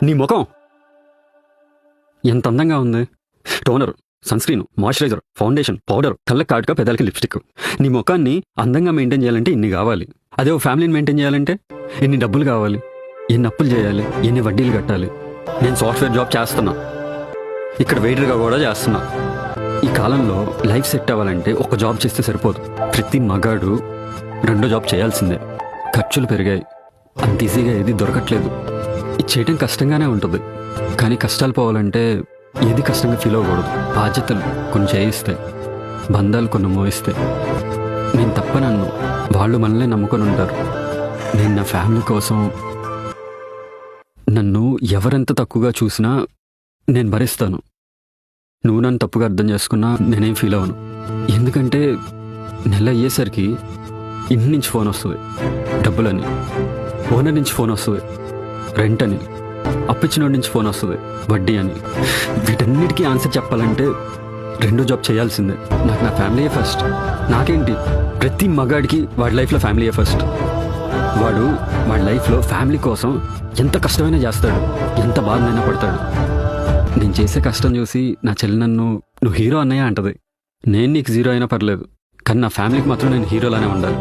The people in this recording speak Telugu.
నీ ముఖం ఎంత అందంగా ఉంది. Toner, sunscreen, moisturiser, foundation, powder, కళ్ళకి కాటుక, పెదాలకి లిప్స్టిక్. నీ ముఖాన్ని అందంగా మెయింటైన్ చేయాలంటే ఇన్ని కావాలి. అదే ఓ ఫ్యామిలీని మెయింటైన్ చేయాలంటే ఎన్ని డబ్బులు కావాలి, ఎన్ని అప్పులు చేయాలి, ఎన్ని వడ్డీలు కట్టాలి. నేను సాఫ్ట్వేర్ జాబ్ చేస్తున్నా, ఇక్కడ వెయిటర్గా కూడా చేస్తున్నా. ఈ కాలంలో లైఫ్ సెట్ అవ్వాలంటే ఒక జాబ్ చేస్తే సరిపోదు. ప్రతి మగాడు రెండో జాబ్ చేయాల్సిందే. ఖర్చులు పెరిగాయి, అంత ఈజీగా ఏది దొరకట్లేదు. ఇది చేయడం కష్టంగానే ఉంటుంది, కానీ కష్టాలు పోవాలంటే ఏది కష్టంగా ఫీల్ అవ్వకూడదు. బాధ్యతలు కొన్ని చేయిస్తాయి, బంధాలు కొన్ని మోయిస్తాయి. నేను తప్పనన్ను, వాళ్ళు మనల్ని నమ్ముకొని ఉంటారు. నేను నా ఫ్యామిలీ కోసం నన్ను ఎవరెంత తక్కువగా చూసినా నేను భరిస్తాను. నువ్వు నన్ను తప్పుగా అర్థం చేసుకున్నా నేనేం ఫీల్ అవ్వను. ఎందుకంటే నెల అయ్యేసరికి ఇంటి నుంచి ఫోన్ వస్తుంది, డబ్బులని. ఓనర్ నుంచి ఫోన్ వస్తుంది, రెంట్ అని. అప్పిచ్చినోడి నుంచి ఫోన్ వస్తుంది, వడ్డీ అని. వీటన్నిటికీ ఆన్సర్ చెప్పాలంటే రెండో జాబ్ చేయాల్సిందే. నాకు నా ఫ్యామిలీయే ఫస్ట్. నాకేంటి, ప్రతి మగాడికి వాడి లైఫ్లో ఫ్యామిలీయే ఫస్ట్. వాడు వాడి లైఫ్లో ఫ్యామిలీ కోసం ఎంత కష్టమైనా చేస్తాడు, ఎంత బాధనైనా పడతాడు. నేను చేసే కష్టం చూసి నా చెల్లి నన్ను నువ్వు హీరో అన్నయ్య అంటది. నేను నీకు జీరో అయినా పర్లేదు, కానీ నా ఫ్యామిలీకి మాత్రం నేను హీరోలానే ఉండాలి.